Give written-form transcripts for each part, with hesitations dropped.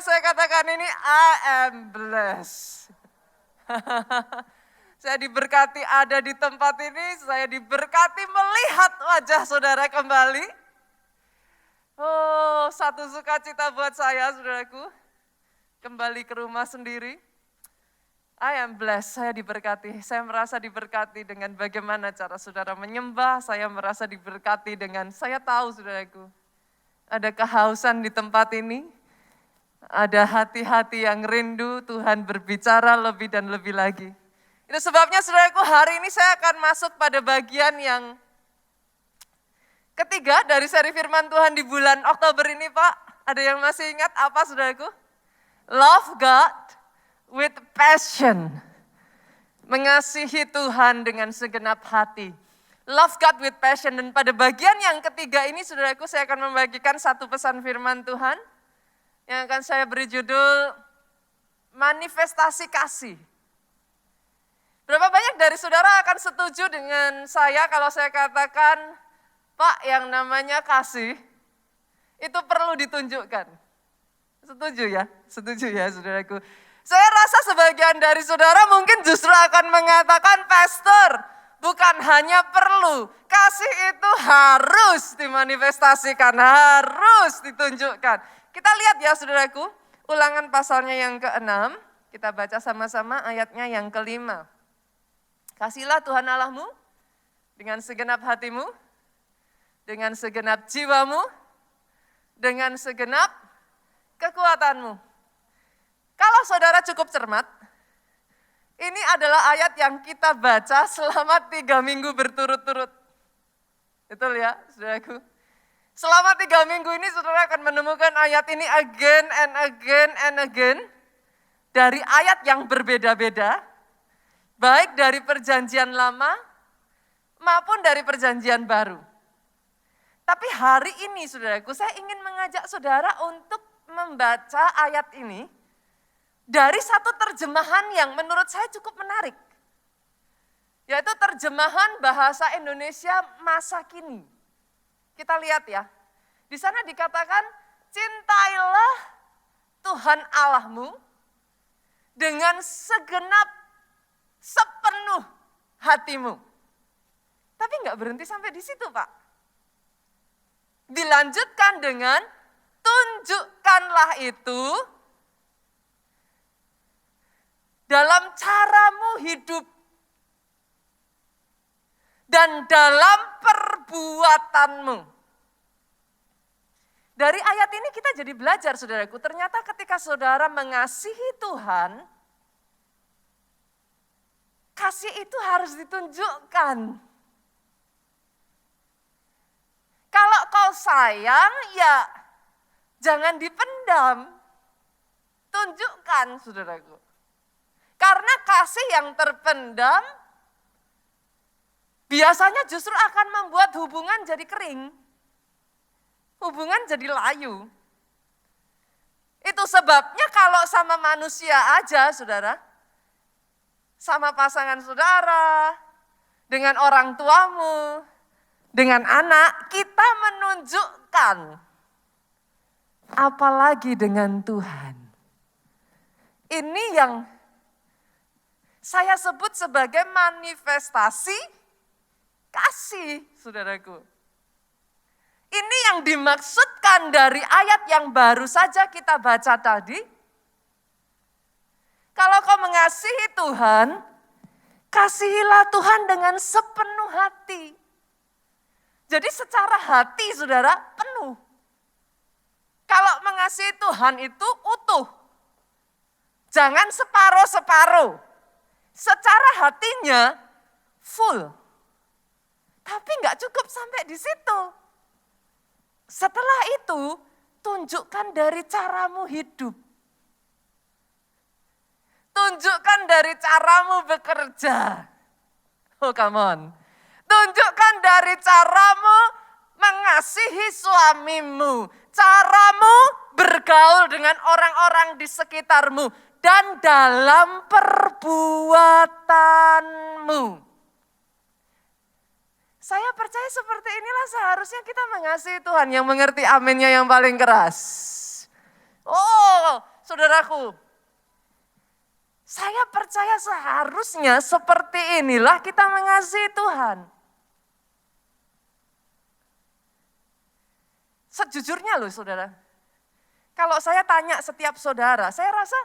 saya katakan ini, I am blessed. Saya diberkati ada di tempat ini, saya diberkati melihat wajah saudara kembali. Oh, satu sukacita buat saya, saudaraku. Kembali ke rumah sendiri. I am blessed, saya diberkati. Saya merasa diberkati dengan bagaimana cara saudara menyembah. Saya merasa diberkati dengan, saya tahu saudaraku, ada kehausan di tempat ini. Ada hati-hati yang rindu Tuhan berbicara lebih dan lebih lagi. Itu sebabnya saudaraku, hari ini saya akan masuk pada bagian yang ketiga dari seri firman Tuhan di bulan Oktober ini, Pak. Ada yang masih ingat apa saudaraku? Love God with passion. Mengasihi Tuhan dengan segenap hati. Love God with passion. Dan pada bagian yang ketiga ini saudaraku, saya akan membagikan satu pesan firman Tuhan yang akan saya beri judul manifestasi kasih. Berapa banyak dari saudara akan setuju dengan saya kalau saya katakan, Pak, yang namanya kasih itu perlu ditunjukkan. Setuju ya? Setuju ya saudaraku. Saya rasa sebagian dari saudara mungkin justru akan mengatakan, Pastor, bukan hanya perlu, kasih itu harus dimanifestasikan, harus ditunjukkan. Kita lihat ya saudaraku, Ulangan pasalnya yang ke-6, kita baca sama-sama ayatnya yang ke-5. Kasihlah Tuhan Allahmu dengan segenap hatimu, dengan segenap jiwamu, dengan segenap kekuatanmu. Kalau saudara cukup cermat, ini adalah ayat yang kita baca selama 3 minggu berturut-turut. Betul ya, saudaraku? Selama 3 minggu ini saudara akan menemukan ayat ini again and again and again. Dari ayat yang berbeda-beda, baik dari perjanjian lama maupun dari perjanjian baru. Tapi hari ini saudaraku, saya ingin mengajak saudara untuk membaca ayat ini dari satu terjemahan yang menurut saya cukup menarik. Yaitu terjemahan bahasa Indonesia masa kini. Kita lihat ya, di sana dikatakan, cintailah Tuhan Allahmu dengan sepenuh hatimu. Tapi enggak berhenti sampai di situ, Pak. Dilanjutkan dengan, tunjukkanlah itu dalam caramu hidup dan dalam perbuatanmu. Dari ayat ini kita jadi belajar saudaraku, ternyata ketika saudara mengasihi Tuhan, kasih itu harus ditunjukkan. Kalau kau sayang, ya jangan dipendam. Tunjukkan saudaraku. Karena kasih yang terpendam, biasanya justru akan membuat hubungan jadi kering. Hubungan jadi layu. Itu sebabnya kalau sama manusia aja, saudara, sama pasangan saudara, dengan orang tuamu, dengan anak, kita menunjukkan. Apalagi dengan Tuhan. Ini yang saya sebut sebagai manifestasi kasih, saudaraku. Ini yang dimaksudkan dari ayat yang baru saja kita baca tadi. Kalau kau mengasihi Tuhan, kasihilah Tuhan dengan sepenuh hati. Jadi secara hati, saudara, penuh. Kalau mengasihi Tuhan itu utuh. Jangan separuh-separuh. Secara hatinya full. Tapi enggak cukup sampai di situ. Setelah itu, tunjukkan dari caramu hidup. Tunjukkan dari caramu bekerja. Oh come on. Tunjukkan dari caramu mengasihi suamimu. Caramu bergaul dengan orang-orang di sekitarmu. Dan dalam perbuatanmu. Saya percaya seperti inilah seharusnya kita mengasihi Tuhan. Yang mengerti aminnya yang paling keras. Oh, saudaraku. Saya percaya seharusnya seperti inilah kita mengasihi Tuhan. Sejujurnya loh saudara, kalau saya tanya setiap saudara, saya rasa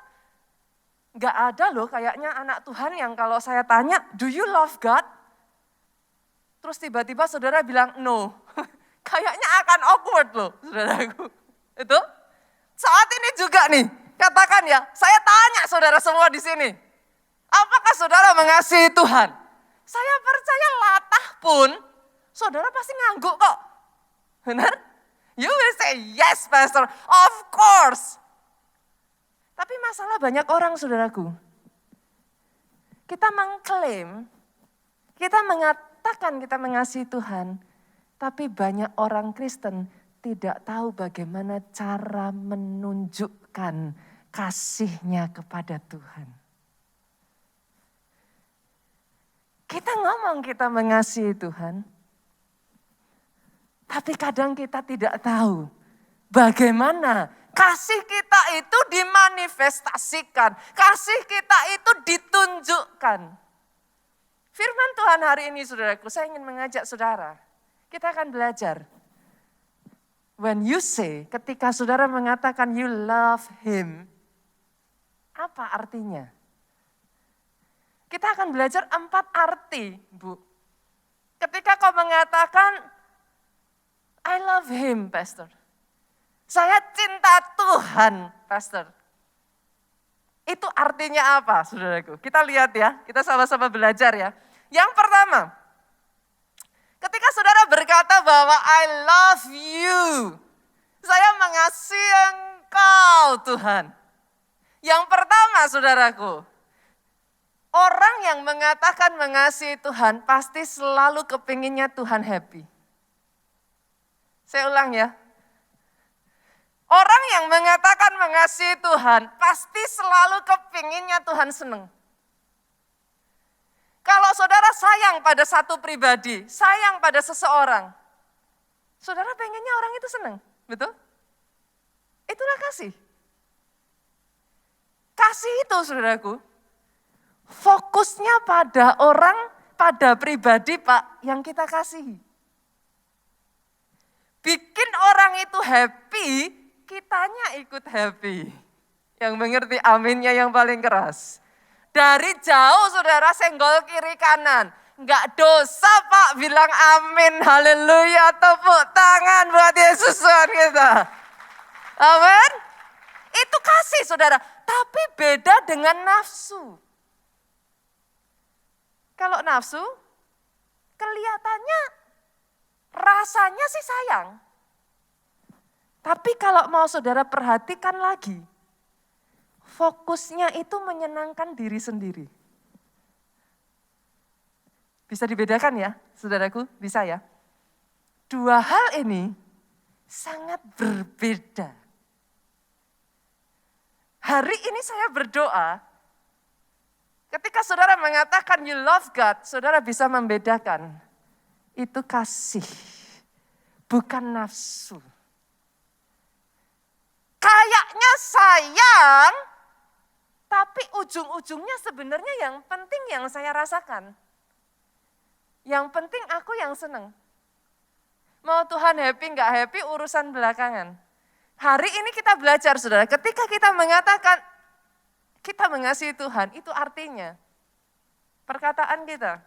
nggak ada loh kayaknya anak Tuhan yang kalau saya tanya, do you love God? Terus tiba-tiba saudara bilang no. Kayaknya akan awkward loh saudaraku. Itu saat ini juga nih, katakan ya, saya tanya saudara semua di sini. Apakah saudara mengasihi Tuhan? Saya percaya latah pun, saudara pasti ngangguk kok. Benar? You will say yes pastor, of course. Tapi masalah banyak orang saudaraku. Kita mengklaim, kita mengatakan kita mengasihi Tuhan, tapi banyak orang Kristen tidak tahu bagaimana cara menunjukkan kasihnya kepada Tuhan. Kita ngomong kita mengasihi Tuhan, tapi kadang kita tidak tahu bagaimana kasih kita itu dimanifestasikan, kasih kita itu ditunjukkan. Firman Tuhan hari ini saudaraku, saya ingin mengajak saudara, kita akan belajar. When you say, ketika saudara mengatakan you love him, apa artinya? Kita akan belajar 4 arti, Bu. Ketika kau mengatakan, I love him, pastor. Saya cinta Tuhan, pastor. Itu artinya apa, saudaraku? Kita lihat ya, kita sama-sama belajar ya. Yang pertama, ketika saudara berkata bahwa I love you, saya mengasihi engkau Tuhan. Yang pertama saudaraku, orang yang mengatakan mengasihi Tuhan pasti selalu kepinginnya Tuhan happy. Saya ulang ya. Orang yang mengatakan mengasihi Tuhan pasti selalu kepinginnya Tuhan senang. Kalau saudara sayang pada satu pribadi, sayang pada seseorang, saudara pengennya orang itu senang, betul? Itulah kasih. Kasih itu saudaraku, fokusnya pada orang, pada pribadi Pak yang kita kasihi. Bikin orang itu happy, kitanya ikut happy. Yang mengerti aminnya yang paling keras. Dari jauh saudara senggol kiri kanan. Enggak dosa Pak bilang amin, haleluya, tepuk tangan buat Yesus Tuhan kita. Amin. Itu kasih saudara, tapi beda dengan nafsu. Kalau nafsu, kelihatannya rasanya sih sayang. Tapi kalau mau saudara perhatikan lagi, fokusnya itu menyenangkan diri sendiri. Bisa dibedakan ya, saudaraku? Bisa ya? 2 hal ini sangat berbeda. Hari ini saya berdoa, ketika saudara mengatakan you love God, saudara bisa membedakan. Itu kasih, bukan nafsu. Kayaknya sayang, tapi ujung-ujungnya sebenarnya yang penting yang saya rasakan. Yang penting aku yang senang. Mau Tuhan happy nggak happy urusan belakangan. Hari ini kita belajar saudara, ketika kita mengatakan kita mengasihi Tuhan, itu artinya perkataan kita,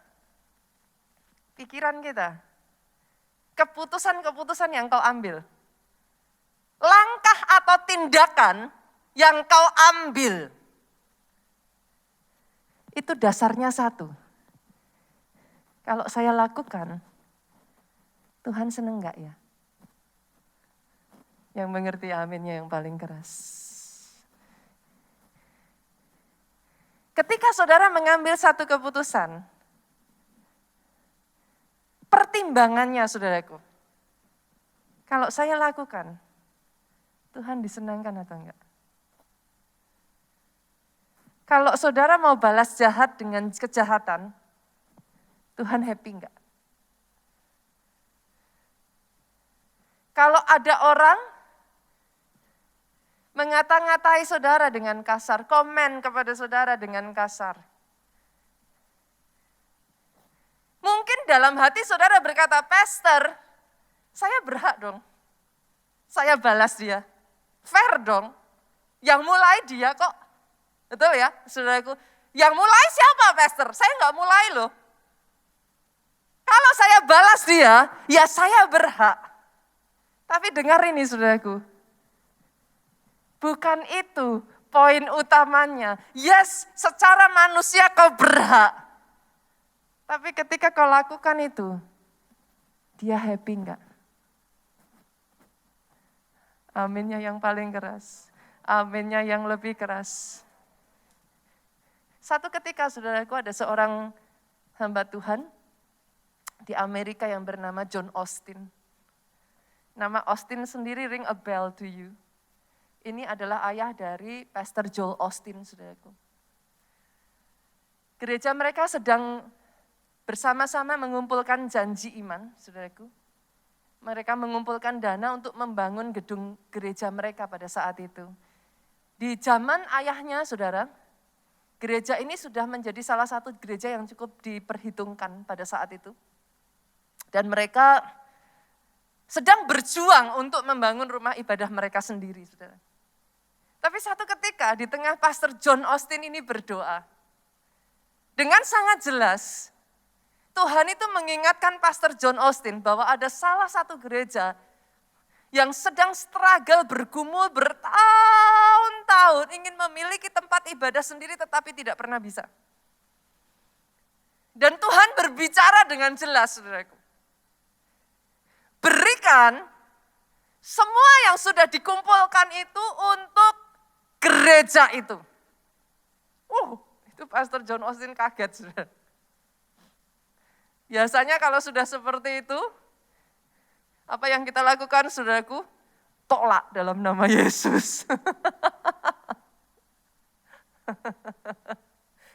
pikiran kita, keputusan-keputusan yang kau ambil. Langkah atau tindakan yang kau ambil, itu dasarnya satu. Kalau saya lakukan, Tuhan senang enggak ya? Yang mengerti aminnya yang paling keras. Ketika saudara mengambil satu keputusan, pertimbangannya saudaraku, kalau saya lakukan, Tuhan disenangkan atau enggak? Kalau saudara mau balas jahat dengan kejahatan, Tuhan happy enggak? Kalau ada orang mengata-ngatai saudara dengan kasar, komen kepada saudara dengan kasar. Mungkin dalam hati saudara berkata, pastor, saya berhak dong. Saya balas dia. Fair dong. Yang mulai dia kok. Betul ya, saudaraku? Yang mulai siapa, pastor? Saya nggak mulai loh. Kalau saya balas dia, ya saya berhak. Tapi dengar ini, saudaraku. Bukan itu poin utamanya. Yes, secara manusia kau berhak. Tapi ketika kau lakukan itu, dia happy enggak? Aminnya yang paling keras. Aminnya yang lebih keras. Satu ketika, saudaraku, ada seorang hamba Tuhan di Amerika yang bernama John Austin. Nama Austin sendiri ring a bell to you. Ini adalah ayah dari Pastor Joel Austin, saudaraku. Gereja mereka sedang bersama-sama mengumpulkan janji iman, saudaraku. Mereka mengumpulkan dana untuk membangun gedung gereja mereka pada saat itu. Di zaman ayahnya, saudara, gereja ini sudah menjadi salah satu gereja yang cukup diperhitungkan pada saat itu. Dan mereka sedang berjuang untuk membangun rumah ibadah mereka sendiri, saudara. Tapi satu ketika di tengah Pastor John Austin ini berdoa, dengan sangat jelas, Tuhan itu mengingatkan Pastor John Austin bahwa ada salah satu gereja yang sedang struggle, bergumul bertahun-tahun, ingin memiliki tempat ibadah sendiri tetapi tidak pernah bisa. Dan Tuhan berbicara dengan jelas, saudaraku. Berikan semua yang sudah dikumpulkan itu untuk gereja itu. Itu Pastor John Austin kaget, saudara. Biasanya kalau sudah seperti itu, apa yang kita lakukan, saudaraku? Tolak dalam nama Yesus.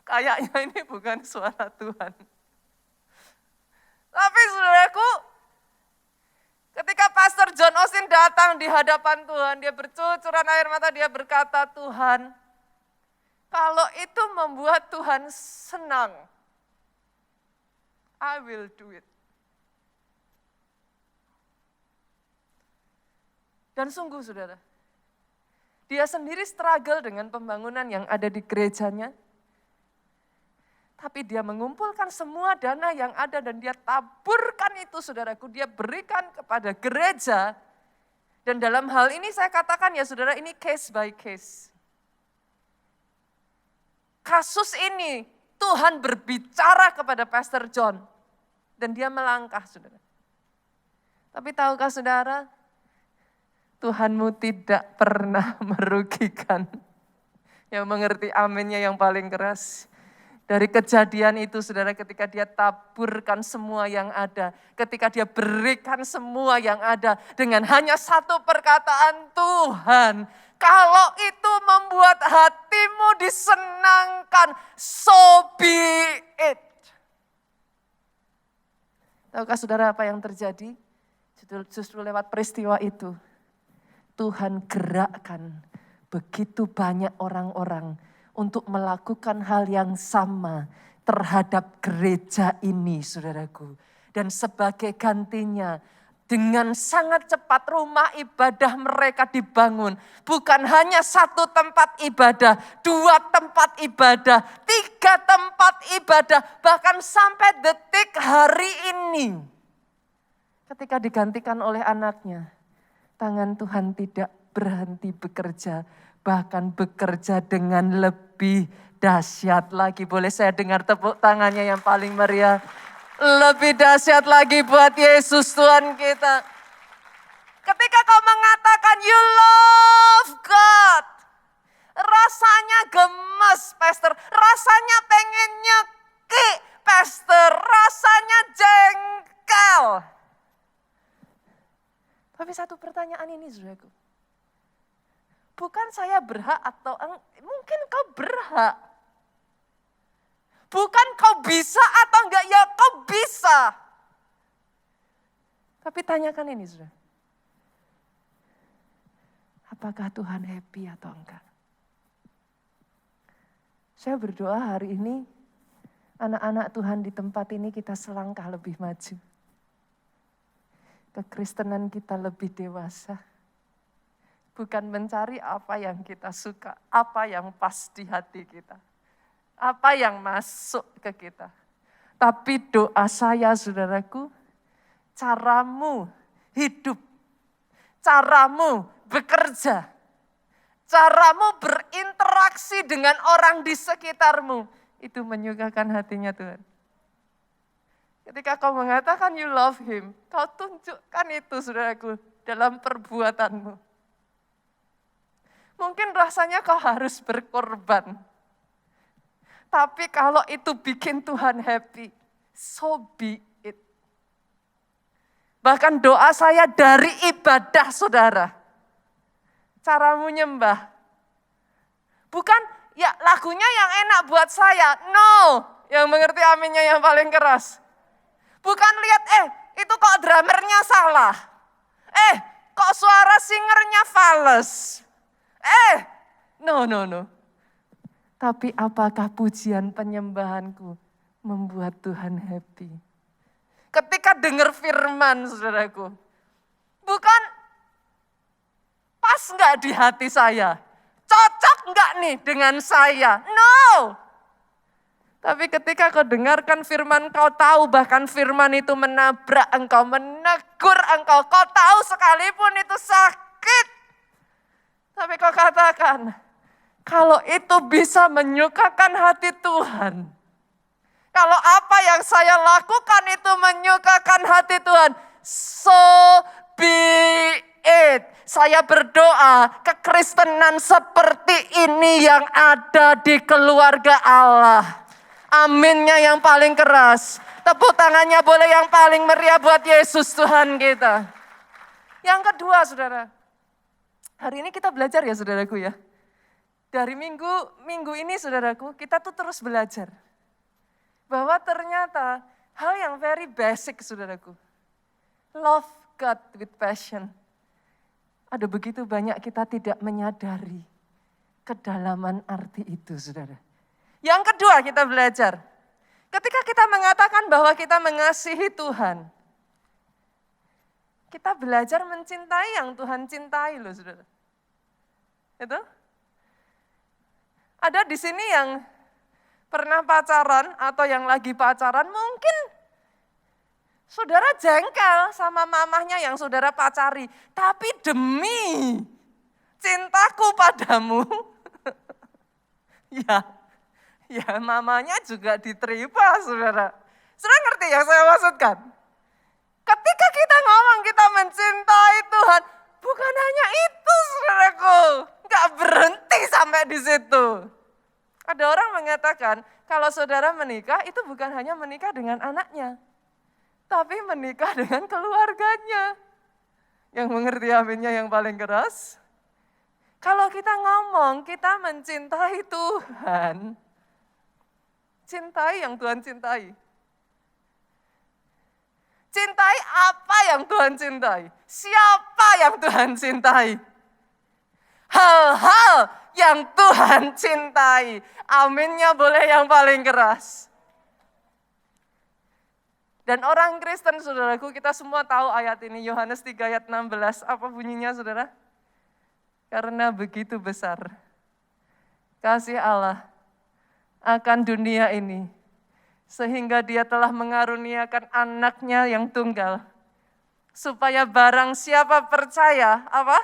Kayaknya ini bukan suara Tuhan. Tapi saudaraku, ketika Pastor John Austin datang di hadapan Tuhan, dia bercucuran air mata, dia berkata, Tuhan, kalau itu membuat Tuhan senang, I will do it. Dan sungguh, saudara, dia sendiri struggle dengan pembangunan yang ada di gerejanya. Tapi dia mengumpulkan semua dana yang ada dan dia taburkan itu, saudaraku. Dia berikan kepada gereja. Dan dalam hal ini saya katakan ya saudara, ini case by case. Kasus ini Tuhan berbicara kepada Pastor John. Dan dia melangkah, saudara. Tapi tahukah saudara, Tuhanmu tidak pernah merugikan. Yang mengerti aminnya yang paling keras. Dari kejadian itu, saudara, ketika dia taburkan semua yang ada, ketika dia berikan semua yang ada, dengan hanya satu perkataan, Tuhan, kalau itu membuat hatimu disenangkan, so be it. Tahukah saudara apa yang terjadi? Justru lewat peristiwa itu, Tuhan gerakkan begitu banyak orang-orang untuk melakukan hal yang sama terhadap gereja ini, saudaraku. Dan sebagai gantinya, dengan sangat cepat rumah ibadah mereka dibangun. Bukan hanya satu tempat ibadah, 2 tempat ibadah, 3 tempat ibadah, bahkan sampai detik hari ini. Ketika digantikan oleh anaknya, tangan Tuhan tidak berhenti bekerja, bahkan bekerja dengan lebih dahsyat lagi. Boleh saya dengar tepuk tangannya yang paling meriah? Lebih dahsyat lagi buat Yesus Tuhan kita. Ketika kau mengatakan you love God, rasanya gemes, Pastor. Rasanya pengen nyekik, Pastor. Rasanya jengkel. Tapi satu pertanyaan ini, saudaraku. Bukan saya berhak atau mungkin kau berhak. Bukan kau bisa atau enggak, ya kau bisa. Tapi tanyakan ini, saudara. Apakah Tuhan happy atau enggak? Saya berdoa hari ini anak-anak Tuhan di tempat ini kita selangkah lebih maju. Kekristenan kita lebih dewasa. Bukan mencari apa yang kita suka, apa yang pas di hati kita. Apa yang masuk ke kita. Tapi doa saya saudaraku, caramu hidup, caramu bekerja, caramu berinteraksi dengan orang di sekitarmu, itu menyukakan hatinya Tuhan. Ketika kau mengatakan you love him, kau tunjukkan itu saudaraku dalam perbuatanmu. Mungkin rasanya kau harus berkorban. Tapi kalau itu bikin Tuhan happy, so be it. Bahkan doa saya dari ibadah saudara. Caramu nyembah. Bukan ya lagunya yang enak buat saya. No, yang mengerti aminnya yang paling keras. Bukan lihat itu kok drummernya salah. Kok suara singernya fales. No. Tapi apakah pujian penyembahanku membuat Tuhan happy? Ketika dengar firman, saudaraku, bukan pas nggak di hati saya, cocok nggak nih dengan saya? No. Tapi ketika kau dengarkan firman, kau tahu bahkan firman itu menabrak engkau, menegur engkau, kau tahu sekalipun itu sakit. Tapi kau katakan, kalau itu bisa menyukakan hati Tuhan. Kalau apa yang saya lakukan itu menyukakan hati Tuhan. So be it. Saya berdoa kekristenan seperti ini yang ada di keluarga Allah. Aminnya yang paling keras. Tepuk tangannya boleh yang paling meriah buat Yesus Tuhan kita. Yang kedua saudara. Hari ini kita belajar ya saudaraku ya. Dari minggu ini saudaraku, kita tuh terus belajar. Bahwa ternyata hal yang very basic saudaraku. Love God with passion. Ada begitu banyak kita tidak menyadari kedalaman arti itu saudara. Yang kedua kita belajar. Ketika kita mengatakan bahwa kita mengasihi Tuhan. Kita belajar mencintai yang Tuhan cintai loh saudara. Itu? Ada di sini yang pernah pacaran atau yang lagi pacaran, mungkin saudara jengkel sama mamahnya yang saudara pacari. Tapi demi cintaku padamu, ya mamanya juga diterima saudara. Saudara ngerti yang saya maksudkan? Ketika kita ngomong kita mencintai Tuhan, bukan hanya itu saudaraku. Gak berhenti sampai di situ. Ada orang mengatakan kalau saudara menikah itu bukan hanya menikah dengan anaknya. Tapi menikah dengan keluarganya. Yang mengerti aminnya yang paling keras. Kalau kita ngomong kita mencintai Tuhan. Cintai yang Tuhan cintai. Cintai apa yang Tuhan cintai? Siapa yang Tuhan cintai? Hal-hal yang Tuhan cintai. Aminnya boleh yang paling keras. Dan orang Kristen saudaraku, kita semua tahu ayat ini, Yohanes 3 ayat 16. Apa bunyinya saudara? Karena begitu besar kasih Allah akan dunia ini, sehingga dia telah mengaruniakan anaknya yang tunggal. Supaya barang siapa percaya, apa?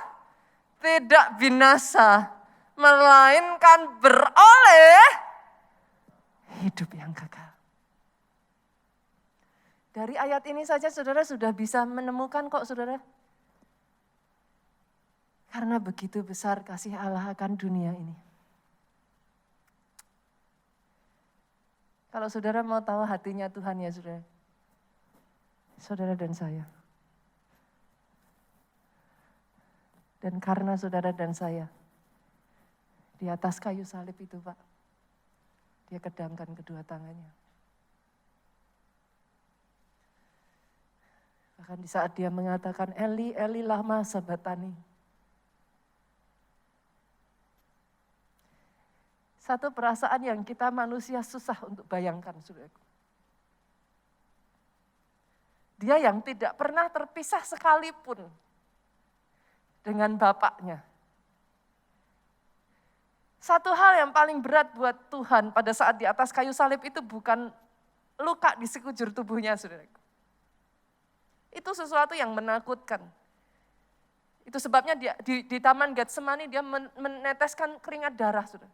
Tidak binasa, melainkan beroleh hidup yang kekal. Dari ayat ini saja saudara sudah bisa menemukan kok saudara. Karena begitu besar kasih Allah akan dunia ini. Kalau saudara mau tahu hatinya Tuhan ya saudara. Saudara dan saya. Dan karena saudara dan saya, di atas kayu salib itu Pak, dia kedamkan kedua tangannya. Bahkan di saat dia mengatakan, Eli, Eli lama sabatani. Satu perasaan yang kita manusia susah untuk bayangkan, saudaraku. Dia yang tidak pernah terpisah sekalipun dengan Bapaknya. Satu hal yang paling berat buat Tuhan pada saat di atas kayu salib itu bukan luka di sekujur tubuhnya, saudaraku. Itu sesuatu yang menakutkan. Itu sebabnya dia, di Taman Getsemani dia meneteskan keringat darah, saudara.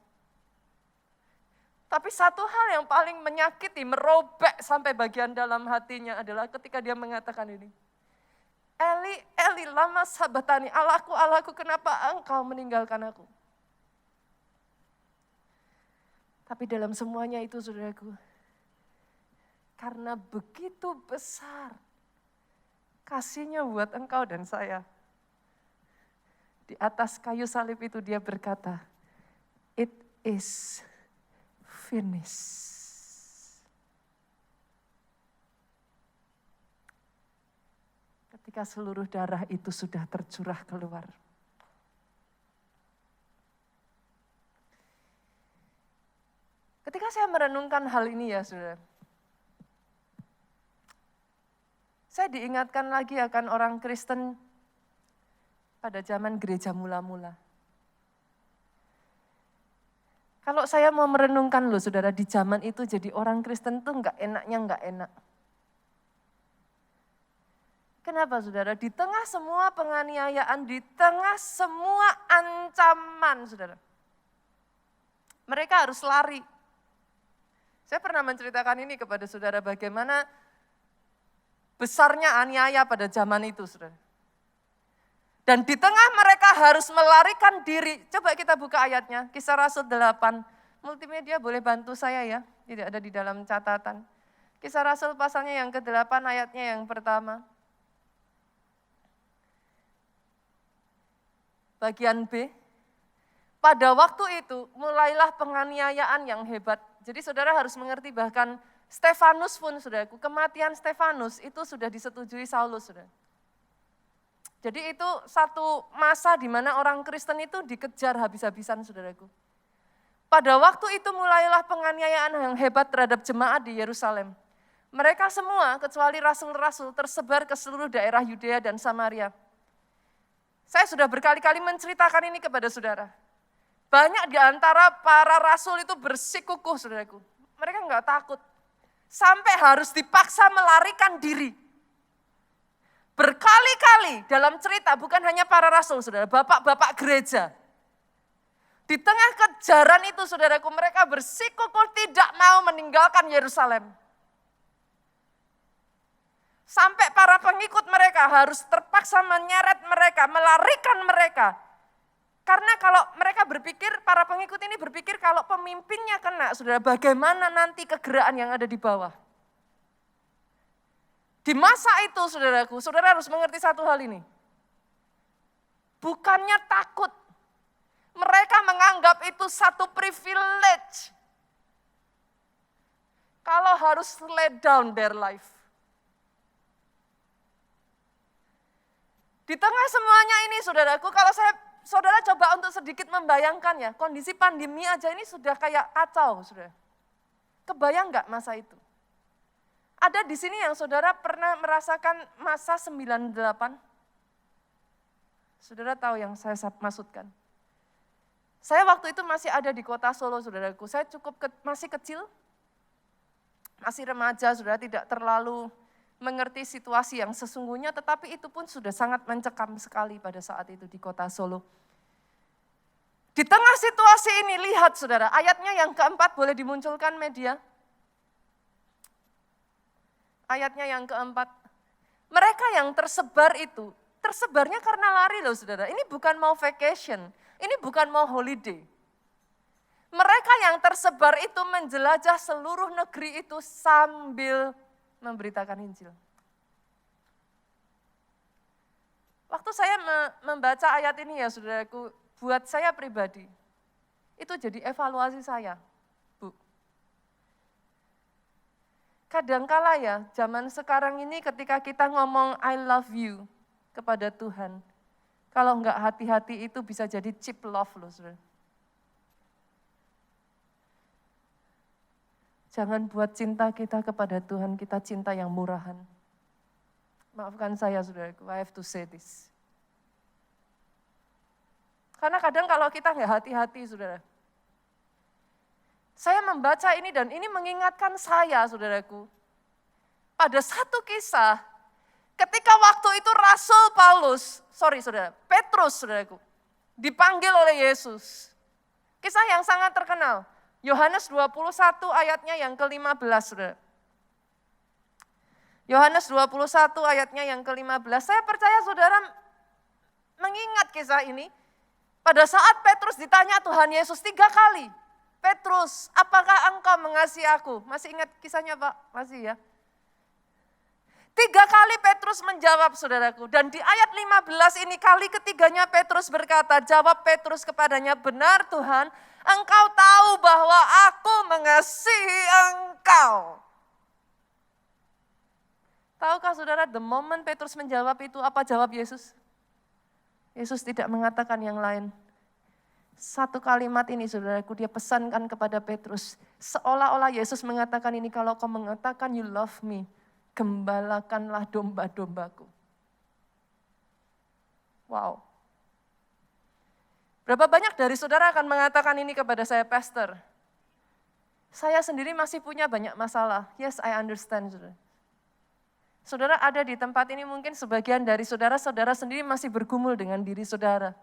Tapi satu hal yang paling menyakiti, merobek sampai bagian dalam hatinya adalah ketika dia mengatakan ini. Eli, Eli, lama sabatani, Allahku, Allahku, kenapa engkau meninggalkan aku? Tapi dalam semuanya itu, saudaraku, karena begitu besar kasihnya buat engkau dan saya. Di atas kayu salib itu dia berkata, it is finished. Ketika seluruh darah itu sudah tercurah keluar. Ketika saya merenungkan hal ini ya saudara, saya diingatkan lagi akan orang Kristen pada zaman gereja mula-mula. Kalau saya mau merenungkan loh saudara, di zaman itu jadi orang Kristen tuh enggak enak. Kenapa saudara? Di tengah semua penganiayaan, di tengah semua ancaman saudara, mereka harus lari. Saya pernah menceritakan ini kepada saudara bagaimana besarnya aniaya pada zaman itu saudara. Dan di tengah mereka harus melarikan diri. Coba kita buka ayatnya, Kisah Rasul 8. Multimedia boleh bantu saya ya, tidak ada di dalam catatan. Kisah Rasul pasalnya yang ke-8 ayatnya yang pertama. Bagian B. Pada waktu itu mulailah penganiayaan yang hebat. Jadi saudara harus mengerti bahkan Stefanus pun saudaraku, kematian Stefanus itu sudah disetujui Saulus saudara. Jadi itu satu masa di mana orang Kristen itu dikejar habis-habisan saudaraku. Pada waktu itu mulailah penganiayaan yang hebat terhadap jemaat di Yerusalem. Mereka semua kecuali rasul-rasul tersebar ke seluruh daerah Yudea dan Samaria. Saya sudah berkali-kali menceritakan ini kepada saudara. Banyak di antara para rasul itu bersikukuh saudaraku. Mereka enggak takut. Sampai harus dipaksa melarikan diri. Berkali-kali dalam cerita, bukan hanya para rasul, saudara, bapak-bapak gereja. Di tengah kejaran itu, saudaraku, mereka bersikukuh tidak mau meninggalkan Yerusalem. Sampai para pengikut mereka harus terpaksa menyeret mereka, melarikan mereka. Karena kalau mereka berpikir, para pengikut ini berpikir kalau pemimpinnya kena, saudara, bagaimana nanti kegerakan yang ada di bawah. Di masa itu saudaraku, saudara harus mengerti satu hal ini. Bukannya takut, mereka menganggap itu satu privilege. Kalau harus lay down their life. Di tengah semuanya ini saudaraku, kalau saudara coba untuk sedikit membayangkan ya, kondisi pandemi aja ini sudah kayak kacau saudara. Kebayang nggak masa itu? Ada di sini yang saudara pernah merasakan masa 98? Saudara tahu yang saya maksudkan. Saya waktu itu masih ada di kota Solo, saudaraku. Saya masih kecil, masih remaja, saudara, tidak terlalu mengerti situasi yang sesungguhnya, tetapi itu pun sudah sangat mencekam sekali pada saat itu di kota Solo. Di tengah situasi ini, lihat saudara, ayatnya yang keempat boleh dimunculkan media. Ayatnya yang keempat, mereka yang tersebar itu, tersebarnya karena lari loh saudara. Ini bukan mau vacation, ini bukan mau holiday. Mereka yang tersebar itu menjelajah seluruh negeri itu sambil memberitakan Injil. Waktu saya membaca ayat ini ya saudaraku, buat saya pribadi, itu jadi evaluasi saya. Kadangkala ya, zaman sekarang ini ketika kita ngomong I love you kepada Tuhan, kalau enggak hati-hati itu bisa jadi cheap love loh saudara. Jangan buat cinta kita kepada Tuhan, kita cinta yang murahan. Maafkan saya saudaraku, I have to say this. Karena kadang kalau kita nggak hati-hati saudara. Saya membaca ini dan ini mengingatkan saya saudaraku. Pada satu kisah, ketika waktu itu Petrus saudaraku, dipanggil oleh Yesus. Kisah yang sangat terkenal. Yohanes 21 ayatnya yang ke-15 saudara. Yohanes 21 ayatnya yang ke-15. Saya percaya saudara mengingat kisah ini. Pada saat Petrus ditanya Tuhan Yesus 3 kali. Petrus, apakah engkau mengasihi aku? Masih ingat kisahnya Pak? Masih ya? 3 kali Petrus menjawab saudaraku. Dan di ayat 15 ini kali ketiganya Petrus berkata, jawab Petrus kepadanya, benar Tuhan, engkau tahu bahwa aku mengasihi engkau. Tahukah saudara, the moment Petrus menjawab itu, apa jawab Yesus? Yesus tidak mengatakan yang lain. Satu kalimat ini saudaraku dia pesankan kepada Petrus. Seolah-olah Yesus mengatakan ini, kalau kau mengatakan you love me, gembalakanlah domba-dombaku. Wow. Berapa banyak dari saudara akan mengatakan ini kepada saya, Pastor? Saya sendiri masih punya banyak masalah. Yes, I understand, saudara. Saudara ada di tempat ini mungkin sebagian dari saudara-saudara sendiri masih bergumul dengan diri saudara.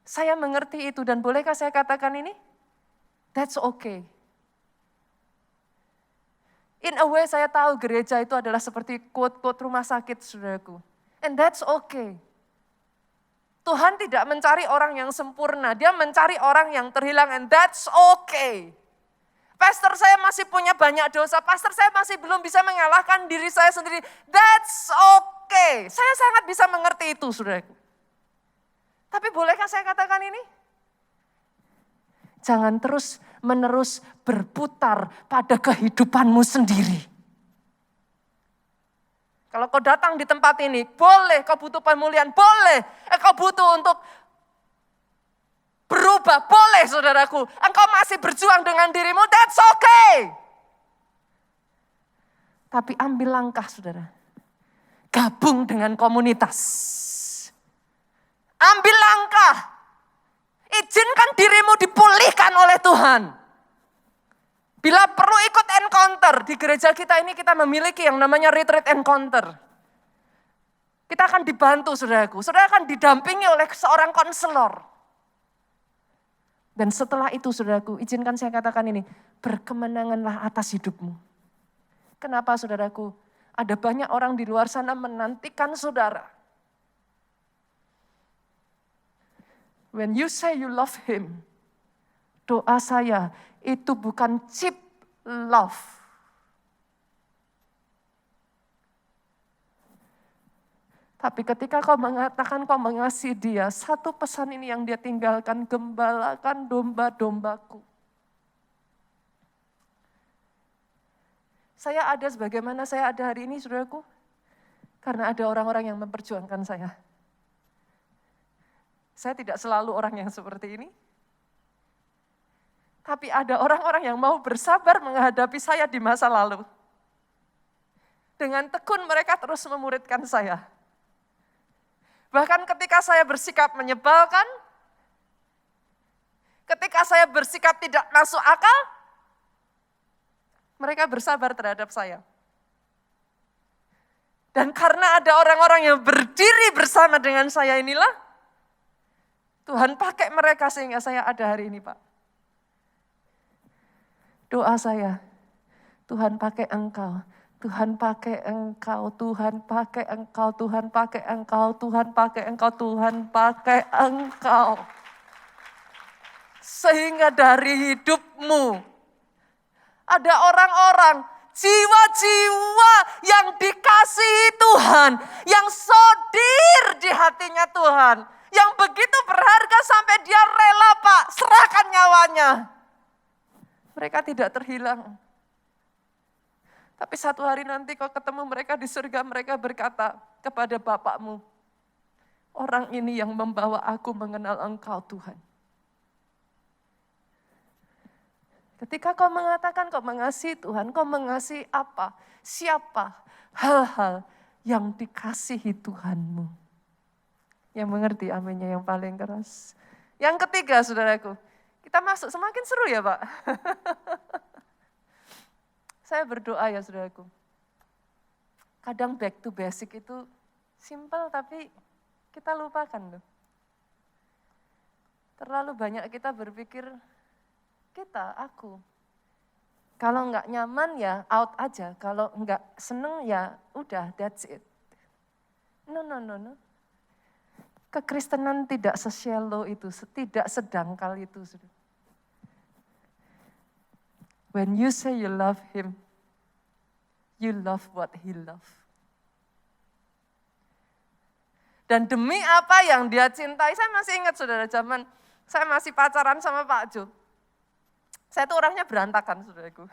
Saya mengerti itu dan bolehkah saya katakan ini? That's okay. In a way saya tahu gereja itu adalah seperti quote-quote rumah sakit saudaraku. And that's okay. Tuhan tidak mencari orang yang sempurna, dia mencari orang yang terhilang and that's okay. Pastor saya masih punya banyak dosa, pastor saya masih belum bisa mengalahkan diri saya sendiri. That's okay. Saya sangat bisa mengerti itu saudaraku. Tapi bolehkah saya katakan ini? Jangan terus-menerus berputar pada kehidupanmu sendiri. Kalau kau datang di tempat ini, boleh kau butuh pemulihan, boleh. Kau butuh untuk berubah, boleh saudaraku. Engkau masih berjuang dengan dirimu, that's okay. Tapi ambil langkah saudara. Gabung dengan komunitas. Ambil langkah. Izinkan dirimu dipulihkan oleh Tuhan. Bila perlu ikut encounter, di gereja kita ini kita memiliki yang namanya retreat encounter. Kita akan dibantu saudaraku, saudara akan didampingi oleh seorang konselor. Dan setelah itu saudaraku, izinkan saya katakan ini, berkemenanganlah atas hidupmu. Kenapa saudaraku? Ada banyak orang di luar sana menantikan saudara. When you say you love him, doa saya itu bukan cheap love. Tapi ketika kau mengatakan kau mengasihi dia, satu pesan ini yang dia tinggalkan, gembalakan domba-dombaku. Saya ada sebagaimana saya ada hari ini, saudaraku, karena ada orang-orang yang memperjuangkan saya. Saya tidak selalu orang yang seperti ini. Tapi ada orang-orang yang mau bersabar menghadapi saya di masa lalu. Dengan tekun mereka terus memuridkan saya. Bahkan ketika saya bersikap menyebalkan, ketika saya bersikap tidak masuk akal, mereka bersabar terhadap saya. Dan karena ada orang-orang yang berdiri bersama dengan saya inilah, Tuhan pakai mereka sehingga saya ada hari ini, Pak. Doa saya, Tuhan pakai engkau, Tuhan pakai engkau, Tuhan pakai engkau, Tuhan pakai engkau, Tuhan pakai engkau, Tuhan pakai engkau. Sehingga dari hidupmu ada orang-orang, jiwa-jiwa yang dikasihi Tuhan, yang sodir di hatinya Tuhan, yang begitu berharga sampai dia rela Pak, serahkan nyawanya. Mereka tidak terhilang. Tapi satu hari nanti kau ketemu mereka di surga, mereka berkata kepada Bapakmu, orang ini yang membawa aku mengenal Engkau Tuhan. Ketika kau mengatakan kau mengasihi Tuhan, kau mengasihi apa? Siapa? Hal-hal yang dikasihi Tuhanmu. Yang mengerti aminnya yang paling keras. Yang ketiga, saudaraku, kita masuk semakin seru ya Pak. Saya berdoa ya saudaraku. Kadang back to basic itu simple tapi kita lupakan loh. Terlalu banyak kita berpikir, aku. Kalau enggak nyaman ya out aja, kalau enggak seneng ya udah that's it. No. Kekristenan tidak se-shallow itu, tidak sedangkal itu. When you say you love him, you love what he love. Dan demi apa yang dia cintai, saya masih ingat saudara zaman saya masih pacaran sama Pak Jo. Saya tuh orangnya berantakan, saudaraku.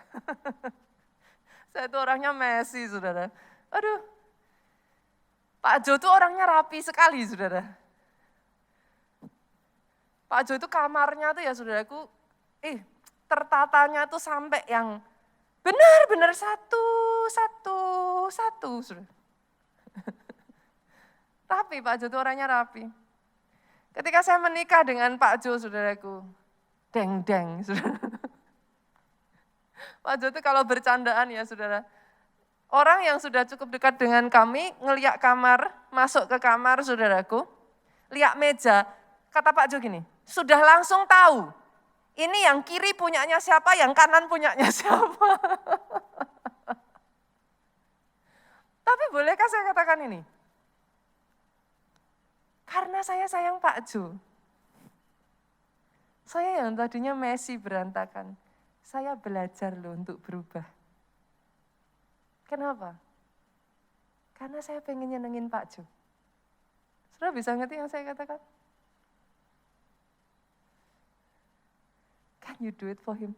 Saya tuh orangnya messy, saudara. Aduh, Pak Jo tuh orangnya rapi sekali, saudara. Pak Jo itu kamarnya tuh ya, saudaraku, tertatanya tuh sampai yang benar-benar satu, saudara. Rapi, Pak Jo tuh orangnya rapi. Ketika saya menikah dengan Pak Jo, saudaraku, deng, saudara. Pak Jo itu kalau bercandaan ya saudara, orang yang sudah cukup dekat dengan kami, ngeliat kamar, masuk ke kamar saudaraku, lihat meja, kata Pak Jo gini, sudah langsung tahu, ini yang kiri punyanya siapa, yang kanan punyanya siapa. Tapi bolehkah saya katakan ini? Karena saya sayang Pak Jo. Saya yang tadinya messy berantakan, saya belajar loh untuk berubah. Kenapa? Karena saya pengen nyenengin Pak Jo. Saudara bisa ngerti yang saya katakan? Can you do it for him?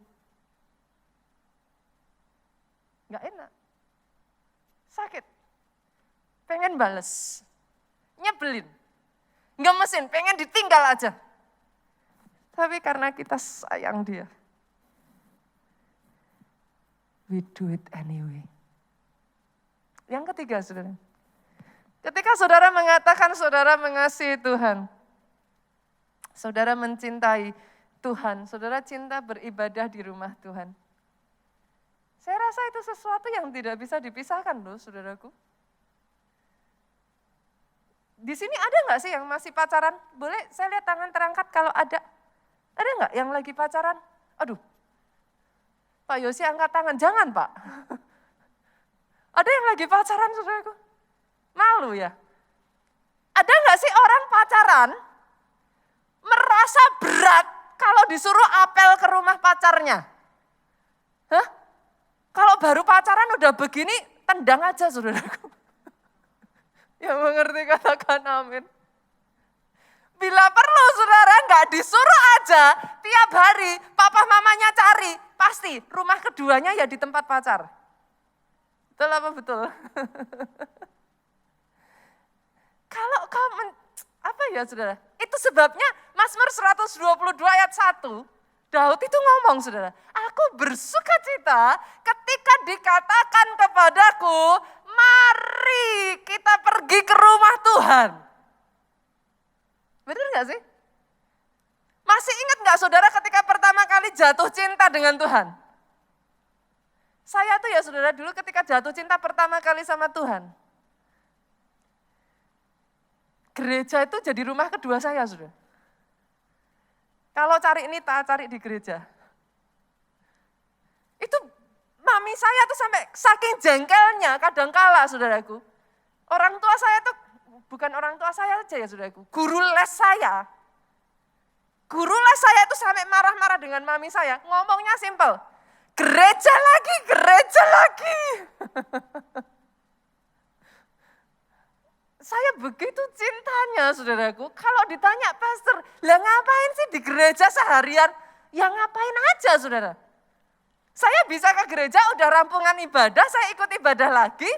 Nggak enak. Sakit. Pengen bales. Nyebelin. Ngemesin, pengen ditinggal aja. Tapi karena kita sayang dia, we do it anyway. Yang ketiga, saudara. Ketika saudara mengatakan saudara mengasihi Tuhan, saudara mencintai Tuhan, saudara cinta beribadah di rumah Tuhan. Saya rasa itu sesuatu yang tidak bisa dipisahkan loh, saudaraku. Di sini ada nggak sih yang masih pacaran? Boleh saya lihat tangan terangkat kalau ada. Ada nggak yang lagi pacaran? Aduh, Pak Yosi angkat tangan, jangan Pak. Ada yang lagi pacaran saudaraku? Malu ya? Ada nggak sih orang pacaran merasa berat kalau disuruh apel ke rumah pacarnya? Hah? Kalau baru pacaran udah begini, tendang aja saudaraku. Yang mengerti katakan amin. Bila perlu saudara nggak disuruh aja, tiap hari papa mamanya cari, pasti rumah keduanya ya di tempat pacar. Betul apa betul? Kalau kau, apa ya saudara? Itu sebabnya Mazmur 122 ayat 1, Daud itu ngomong saudara, aku bersuka cita ketika dikatakan kepadaku, mari kita pergi ke rumah Tuhan. Benar gak sih? Masih ingat gak saudara ketika pertama kali jatuh cinta dengan Tuhan? Saya tuh ya saudara dulu ketika jatuh cinta pertama kali sama Tuhan. Gereja itu jadi rumah kedua saya saudara. Kalau cari ini tak cari di gereja. Itu mami saya tuh sampai saking jengkelnya kadangkala saudaraku. Orang tua saya tuh, bukan orang tua saya aja ya saudaraku, guru les saya. Guru les saya itu sampai marah-marah dengan mami saya, ngomongnya simpel, gereja lagi. Saya begitu cintanya saudaraku, kalau ditanya pastor, lah ngapain sih di gereja seharian? Ya ngapain aja saudara. Saya bisa ke gereja, udah rampungan ibadah, saya ikut ibadah lagi,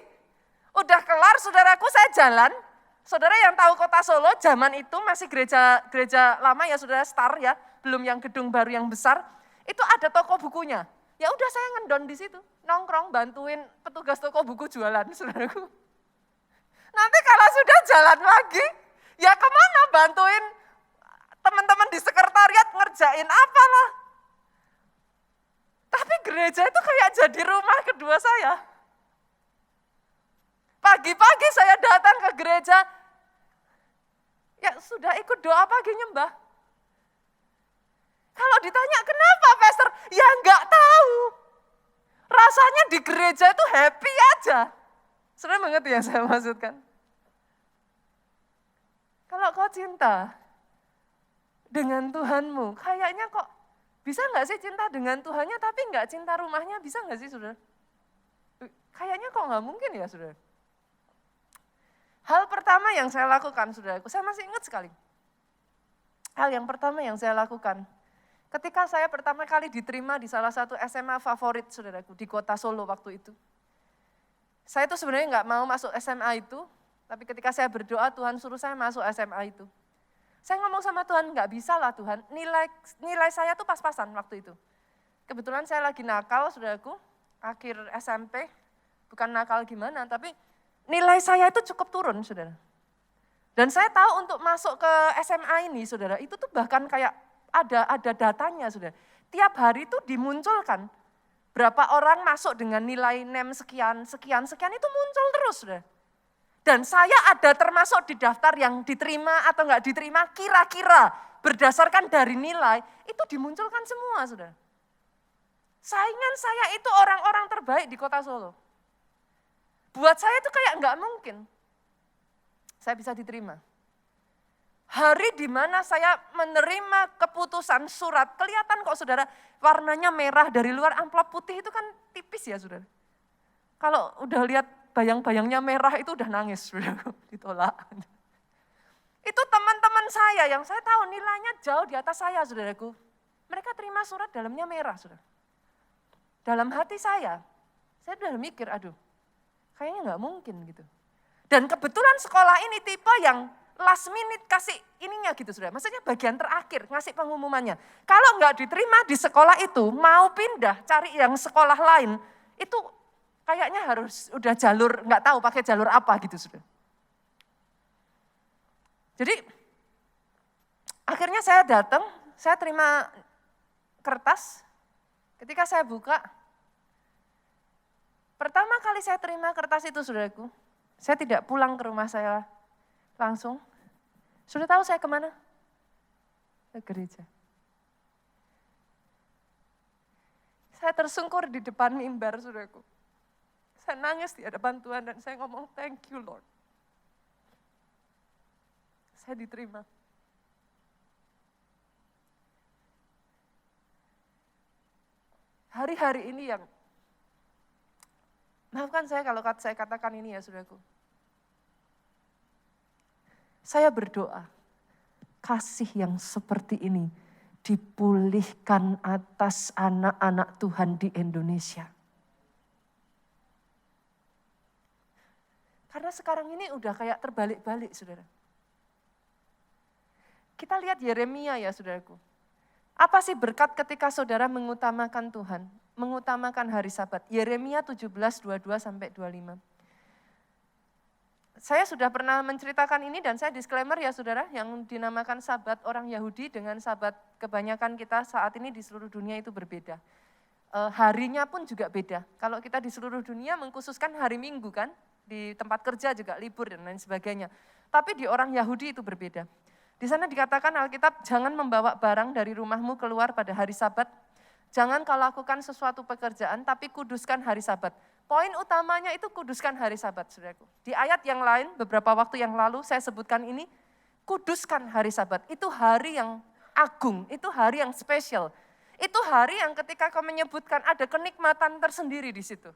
udah kelar saudaraku saya jalan. Saudara yang tahu kota Solo, zaman itu masih gereja lama ya saudara, Star ya, belum yang gedung baru yang besar. Itu ada toko bukunya. Ya udah saya ngendon di situ, nongkrong bantuin petugas toko buku jualan, saudaraku. Nanti kalau sudah jalan lagi, ya kemana bantuin teman-teman di sekretariat ngerjain apalah. Tapi gereja itu kayak jadi rumah kedua saya. Pagi-pagi saya datang ke gereja, ya sudah ikut doa pagi nyembah. Kalau ditanya kenapa pastor, ya enggak tahu. Rasanya di gereja itu happy aja. Sudah mengerti yang saya maksudkan? Kalau kau cinta dengan Tuhanmu, kayaknya kok bisa enggak sih cinta dengan Tuhannya tapi enggak cinta rumahnya, bisa enggak sih saudara? Kayaknya kok enggak mungkin ya saudara. Hal pertama yang saya lakukan saudaraku, saya masih ingat sekali. Hal yang pertama yang saya lakukan, ketika saya pertama kali diterima di salah satu SMA favorit saudaraku di kota Solo waktu itu. Saya tuh sebenarnya nggak mau masuk SMA itu, tapi ketika saya berdoa Tuhan suruh saya masuk SMA itu. Saya ngomong sama Tuhan, nggak bisa lah Tuhan, nilai saya tuh pas-pasan waktu itu. Kebetulan saya lagi nakal saudaraku, akhir SMP, bukan nakal gimana, tapi nilai saya itu cukup turun saudara. Dan saya tahu untuk masuk ke SMA ini saudara, itu tuh bahkan kayak ada datanya saudara. Tiap hari itu dimunculkan berapa orang masuk dengan nilai NEM sekian itu muncul terus saudara. Dan saya ada termasuk di daftar yang diterima atau enggak diterima kira-kira berdasarkan dari nilai itu dimunculkan semua saudara. Saingan saya itu orang-orang terbaik di kota Solo. Buat saya itu kayak enggak mungkin saya bisa diterima. Hari di mana saya menerima keputusan surat, kelihatan kok saudara, warnanya merah dari luar, amplop putih itu kan tipis ya saudara. Kalau udah lihat bayang-bayangnya merah itu udah nangis, saudara, ditolak. Itu teman-teman saya yang saya tahu nilainya jauh di atas saya saudaraku. Mereka terima surat dalamnya merah saudara. Dalam hati saya udah mikir aduh kayaknya nggak mungkin gitu. Dan kebetulan sekolah ini tipe yang last minute kasih ininya gitu saudara. Maksudnya bagian terakhir ngasih pengumumannya. Kalau nggak diterima di sekolah itu mau pindah cari yang sekolah lain itu kayaknya harus udah jalur nggak tahu pakai jalur apa gitu saudara. Jadi akhirnya saya datang, saya terima kertas. Ketika saya buka, pertama kali saya terima kertas itu saudaraku, saya tidak pulang ke rumah saya langsung. Sudah tahu saya kemana? Ke gereja. Saya tersungkur di depan mimbar, saudaraku. Saya nangis di hadapan Tuhan dan saya ngomong, thank you Lord. Saya diterima. Hari-hari ini yang, maafkan saya kalau saya katakan ini ya saudaraku. Saya berdoa, kasih yang seperti ini dipulihkan atas anak-anak Tuhan di Indonesia. Karena sekarang ini udah kayak terbalik-balik, saudara. Kita lihat Yeremia ya, saudaraku. Apa sih berkat ketika saudara mengutamakan Tuhan, mengutamakan hari Sabat? Yeremia 17:22-25. Saya sudah pernah menceritakan ini dan saya disclaimer ya saudara, yang dinamakan Sabat orang Yahudi dengan Sabat kebanyakan kita saat ini di seluruh dunia itu berbeda. Harinya pun juga beda. Kalau kita di seluruh dunia mengkhususkan hari Minggu kan, di tempat kerja juga libur dan lain sebagainya. Tapi di orang Yahudi itu berbeda. Di sana dikatakan Alkitab, jangan membawa barang dari rumahmu keluar pada hari Sabat. Jangan kau lakukan sesuatu pekerjaan, tapi kuduskan hari Sabat. Poin utamanya itu kuduskan hari Sabat, saudaraku. Di ayat yang lain, beberapa waktu yang lalu saya sebutkan ini, kuduskan hari Sabat. Itu hari yang agung, itu hari yang spesial. Itu hari yang ketika kau menyebutkan ada kenikmatan tersendiri di situ.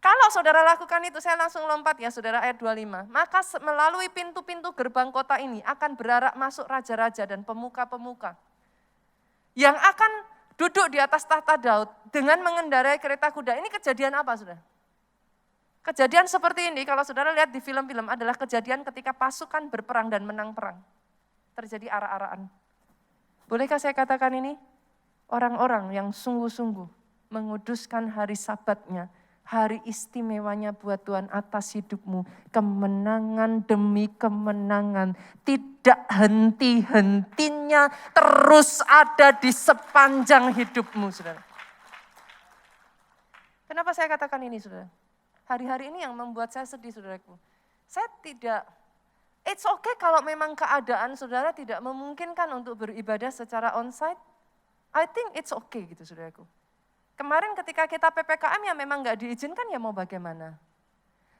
Kalau saudara lakukan itu, saya langsung lompat ya saudara ayat 25. Maka melalui pintu-pintu gerbang kota ini akan berarak masuk raja-raja dan pemuka-pemuka. Yang akan duduk di atas tahta Daud dengan mengendarai kereta kuda. Ini kejadian apa saudara? Kejadian seperti ini kalau saudara lihat di film-film adalah kejadian ketika pasukan berperang dan menang perang. Terjadi arak-arakan. Bolehkah saya katakan ini? Orang-orang yang sungguh-sungguh menguduskan hari Sabatnya, hari istimewanya buat Tuhan atas hidupmu. Kemenangan demi kemenangan, tidak henti-hentinya, terus ada di sepanjang hidupmu, saudara. Kenapa saya katakan ini, saudara? Hari-hari ini yang membuat saya sedih, saudaraku. Saya tidak, it's okay kalau memang keadaan saudara tidak memungkinkan untuk beribadah secara onsite. I think it's okay gitu, saudaraku. Kemarin ketika kita PPKM ya memang nggak diizinkan, ya mau bagaimana.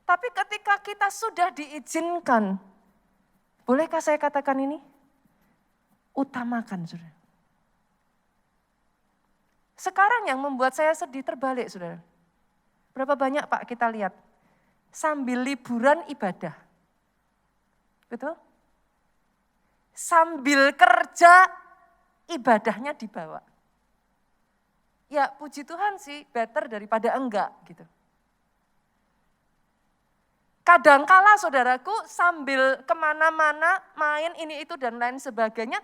Tapi ketika kita sudah diizinkan, bolehkah saya katakan ini? Utamakan, saudara. Sekarang yang membuat saya sedih terbalik, saudara. Berapa banyak Pak kita lihat, sambil liburan ibadah. Betul? Sambil kerja, ibadahnya dibawa. Ya puji Tuhan sih, better daripada enggak gitu. Kadangkala saudaraku sambil kemana-mana, main ini itu dan lain sebagainya,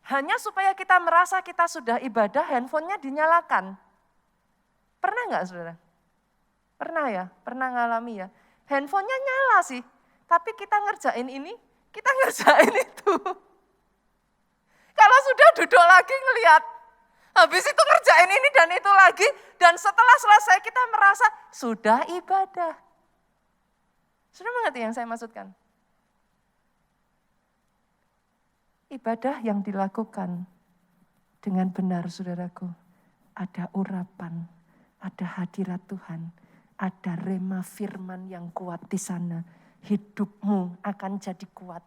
hanya supaya kita merasa kita sudah ibadah, handphonenya dinyalakan. Pernah enggak saudara? Pernah ya? Pernah ngalami ya? Handphonenya nyala sih, tapi kita ngerjain ini, kita ngerjain itu. Kalau sudah duduk lagi ngelihat, habis itu ngerjain ini dan itu lagi, dan setelah selesai kita merasa sudah ibadah. Sudah mengerti yang saya maksudkan? Ibadah yang dilakukan dengan benar, saudaraku, ada urapan, ada hadirat Tuhan, ada rema firman yang kuat di sana. Hidupmu akan jadi kuat.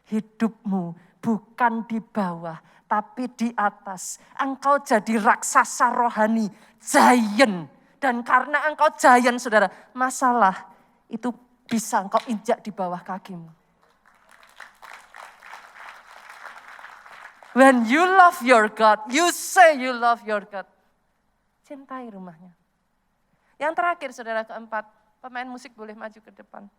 Hidupmu bukan di bawah, tapi di atas. Engkau jadi raksasa rohani, giant. Dan karena engkau giant, saudara, masalah itu bisa engkau injak di bawah kakimu. When you love your God, you say you love your God. Cintai rumahnya. Yang terakhir, saudara, keempat, pemain musik boleh maju ke depan.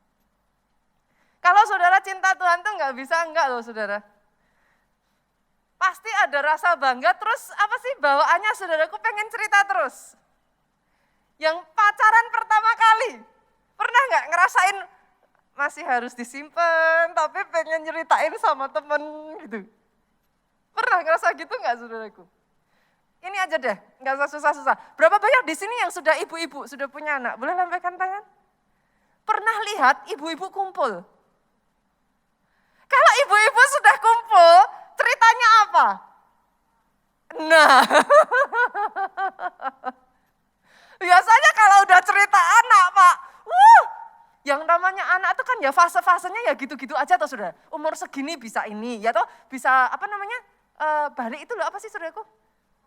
Kalau saudara cinta Tuhan tuh nggak bisa enggak loh, saudara. Pasti ada rasa bangga, terus apa sih bawaannya, saudaraku pengen cerita terus. Yang pacaran pertama kali, pernah nggak ngerasain masih harus disimpan, tapi pengen nyeritain sama temen gitu. Pernah ngerasa gitu nggak, saudaraku? Ini aja deh, nggak usah susah-susah. Berapa banyak di sini yang sudah ibu-ibu, sudah punya anak? Boleh lambaikan tangan? Pernah lihat ibu-ibu kumpul? Kalau ibu-ibu sudah kumpul, ceritanya apa? Nah, biasanya kalau udah cerita anak, Pak, yang namanya anak itu kan ya fase-fasenya ya gitu-gitu aja toh, saudara. Umur segini bisa ini, ya toh bisa apa namanya, balik itu loh, apa sih saudaraku?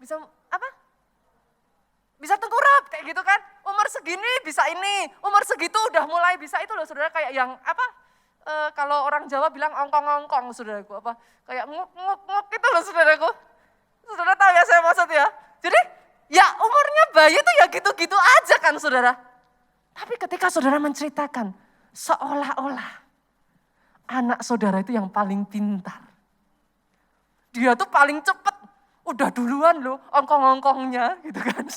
Bisa apa? Bisa tengkurap kayak gitu kan. Umur segini bisa ini, umur segitu udah mulai bisa itu loh, saudara, kayak yang apa? Kalau orang Jawa bilang ongkong-ongkong, saudaraku, apa? Kayak nguk-nguk gitu loh, saudaraku. Saudara tahu ya saya maksud ya. Jadi ya umurnya bayi itu ya gitu-gitu aja kan, saudara. Tapi ketika saudara menceritakan, seolah-olah anak saudara itu yang paling pintar. Dia tuh paling cepat, udah duluan loh ongkong-ongkongnya gitu kan.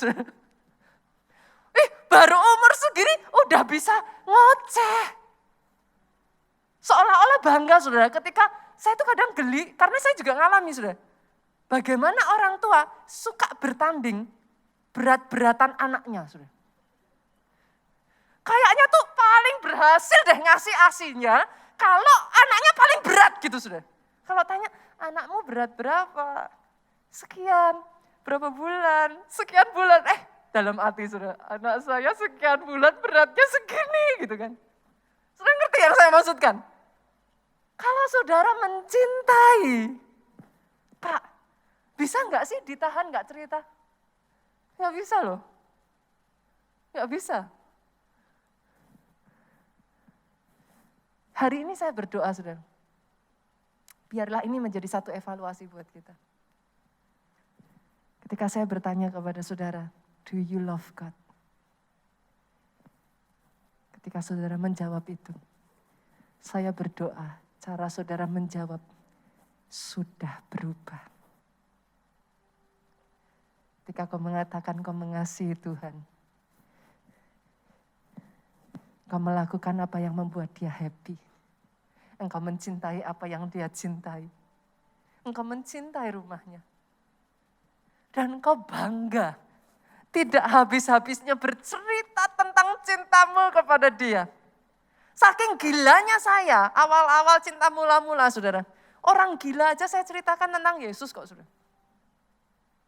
Baru umur segini udah bisa ngoceh. Seolah-olah bangga, saudara, ketika saya tuh kadang geli, karena saya juga ngalami, saudara. Bagaimana orang tua suka bertanding berat-beratan anaknya, saudara. Kayaknya tuh paling berhasil deh ngasih asinya kalau anaknya paling berat gitu, saudara. Kalau tanya, anakmu berat berapa? Sekian. Berapa bulan? Sekian bulan. Dalam hati, saudara, anak saya sekian bulan beratnya segini gitu kan. Saudara ngerti yang saya maksudkan? Kalau saudara mencintai, Pak, bisa nggak sih ditahan nggak cerita? Nggak bisa loh. Nggak bisa. Hari ini saya berdoa, saudara. Biarlah ini menjadi satu evaluasi buat kita. Ketika saya bertanya kepada saudara, do you love God? Ketika saudara menjawab itu, saya berdoa, cara saudara menjawab sudah berubah. Ketika kau mengatakan kau mengasihi Tuhan, kau melakukan apa yang membuat dia happy. Engkau mencintai apa yang dia cintai. Engkau mencintai rumahnya. Dan engkau bangga. Tidak habis-habisnya bercerita tentang cintamu kepada dia. Saking gilanya saya, awal-awal cinta mula-mula saudara. Orang gila aja saya ceritakan tentang Yesus kok saudara.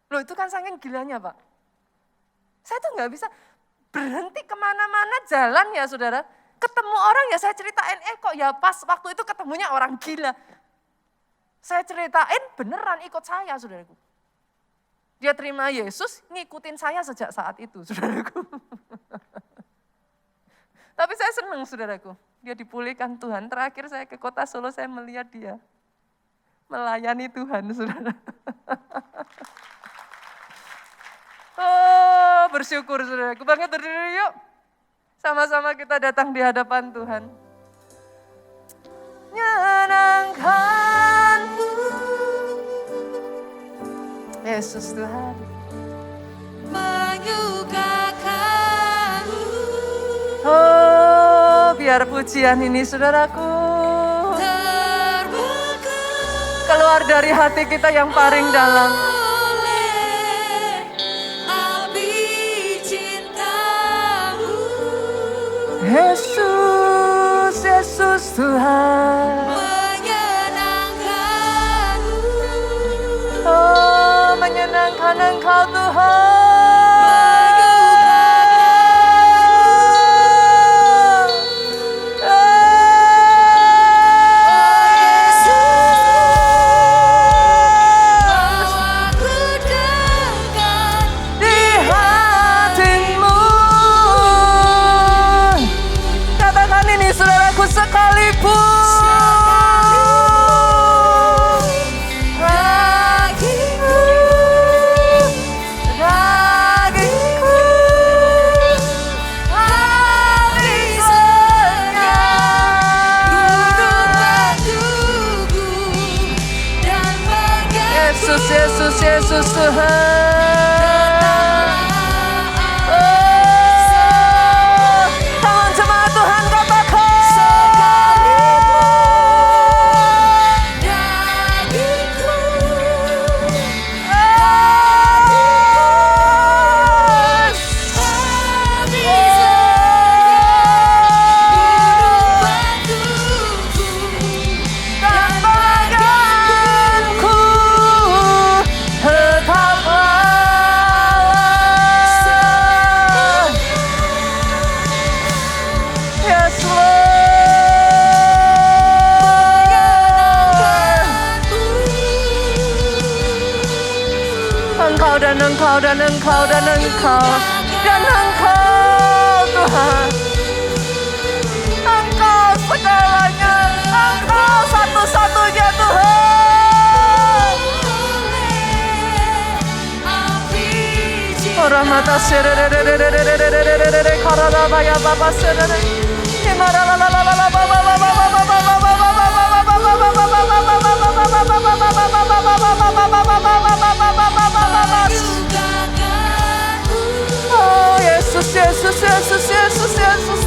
Loh itu kan saking gilanya Pak. Saya tuh gak bisa berhenti kemana-mana jalan ya saudara. Ketemu orang ya saya ceritain, kok ya pas waktu itu ketemunya orang gila. Saya ceritain beneran ikut saya saudaraku. Dia terima Yesus, ngikutin saya sejak saat itu saudaraku. Tapi saya senang saudaraku, dia dipulihkan Tuhan. Terakhir saya ke kota Solo, saya melihat dia melayani Tuhan saudara. Oh, bersyukur saudaraku. Bangkit berdiri yuk. Sama-sama kita datang di hadapan Tuhan. Nyenangkanmu, Yesus Tuhan. Menyukakanmu. Oh, biar pujian ini saudaraku keluar dari hati kita yang paling dalam. Yesus, Yesus Tuhan. Menyenangkanmu. Oh, menyenangkan Engkau Tuhan. Yesus Tuhan. Oh, tangan jemaat Tuhan katakan. Dan Engkau Tuhan. Engkau segalanya, Engkau satu-satunya Tuhan. Orang mata karena baya bapa oh Yesus, Yesus, Yesus, Yesus, Yesus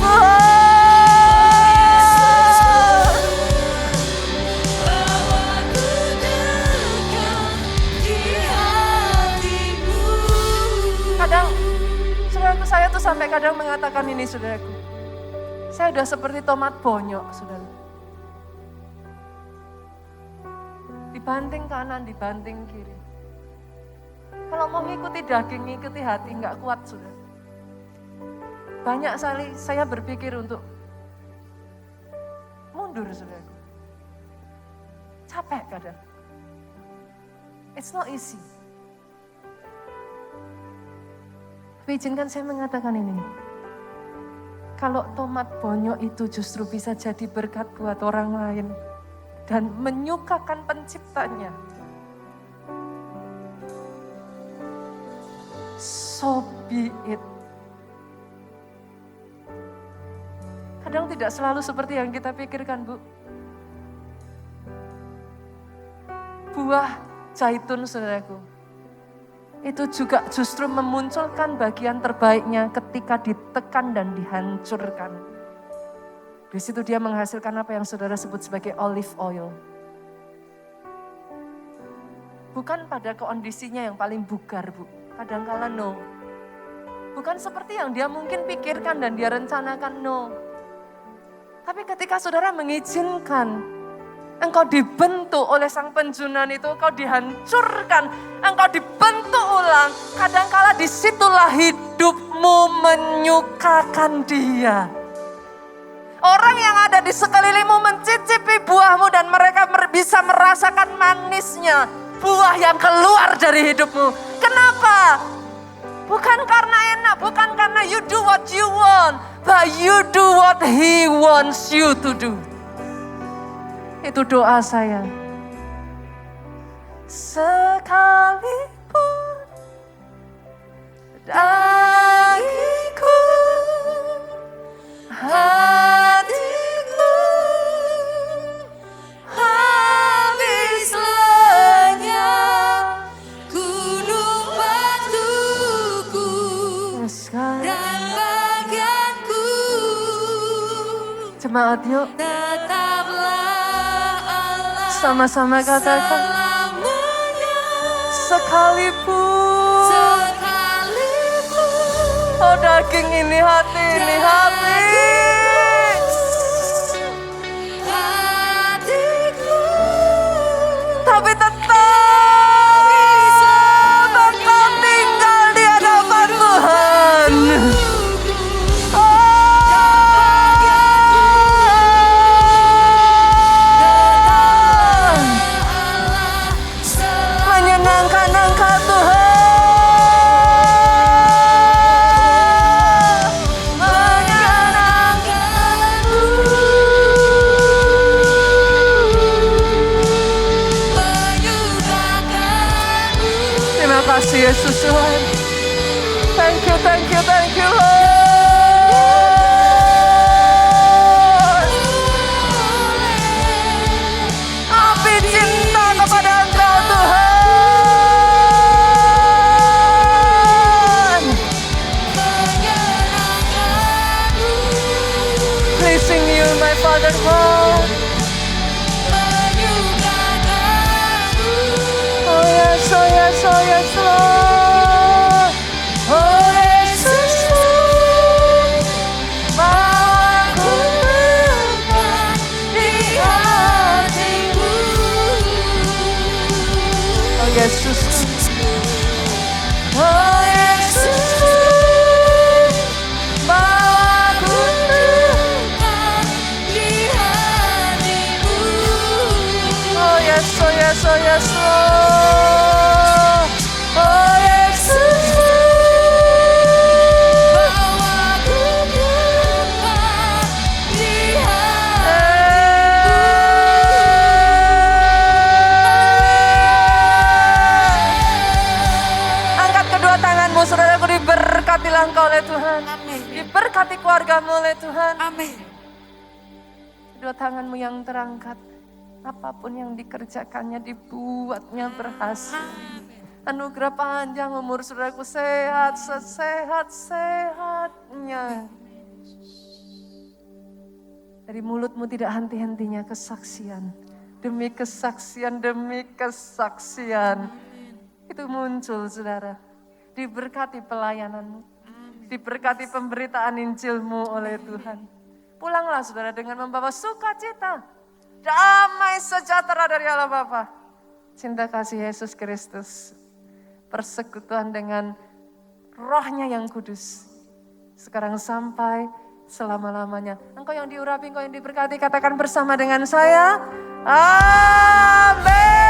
kadang saudaraku, saya tuh sampai kadang mengatakan ini saudaraku. Saya udah seperti tomat bonyok saudara. Dibanting kanan, dibanting kiri. Kalau mau ngikuti daging, ngikuti hati, nggak kuat sudah. Banyak sekali saya berpikir untuk mundur saudaraku. Capek kadang. It's not easy. Tapi izinkan saya mengatakan ini. Kalau tomat bonyok itu justru bisa jadi berkat buat orang lain. Dan menyukakan penciptanya. So be it. Kadang tidak selalu seperti yang kita pikirkan, Bu. Buah zaitun, saudaraku. itu juga justru memunculkan bagian terbaiknya ketika ditekan dan dihancurkan. Di situ dia menghasilkan apa yang saudara sebut sebagai olive oil. Bukan pada kondisinya yang paling bugar, Bu. Kadangkala no. Bukan seperti yang dia mungkin pikirkan dan dia rencanakan, no. Tapi ketika saudara mengizinkan, engkau dibentuk oleh sang penjunan itu, engkau dihancurkan, engkau dibentuk ulang. Kadangkala disitulah hidupmu menyukakan dia. Orang yang ada di sekelilingmu mencicipi buahmu dan mereka bisa merasakan manisnya buah yang keluar dari hidupmu. Kenapa? Bukan karena enak, bukan karena you do what you want, but you do what He wants you to do. Itu doa saya. Sekalipun dagingku, hatiku habis lenyap, gunung batuku dan bagianku. Jemaat yuk, sama-sama katakan, sekalipun, oh daging ini, hati ini habis, tapi tetap engkau tinggal di hadapan Tuhan. Menyenangkan Engkau Tuhan, menyenangkanku. Terima kasih Yesus Tuhan. Thank you, thank you, thank you Lord. Api cinta kepada Engkau Tuhan. Pleasing you my Father God. Oh yes, oh yes, oh yes Lord. Oh Yesus, mau aku lekat di hatimu. Oh Yesus, oh Yesus, mau aku lekat di hatimu. Oh yes, oh yes, oh yes Lord. Oh Yesus, mau aku lekat di hatimu. Angkat kedua tanganmu, saudaraku, diberkatilah engkau oleh Tuhan. Amin. Diberkati keluargamu oleh Tuhan. Amin. Kedua tanganmu yang terangkat, apapun yang dikerjakannya dibuatnya berhasil. Anugerah panjang umur, saudaraku, sehat sehat-sehatnya. Dari mulutmu tidak henti-hentinya kesaksian. Demi kesaksian, demi kesaksian. Itu muncul, saudara. Diberkati pelayananmu. Diberkati pemberitaan Injilmu oleh Tuhan. Pulanglah, saudara, dengan membawa sukacita. Damai sejahtera dari Allah Bapa. Cinta kasih Yesus Kristus. Persekutuan dengan Roh-Nya yang kudus. Sekarang sampai selama-lamanya. Engkau yang diurapi, engkau yang diberkati, katakan bersama dengan saya. Amin.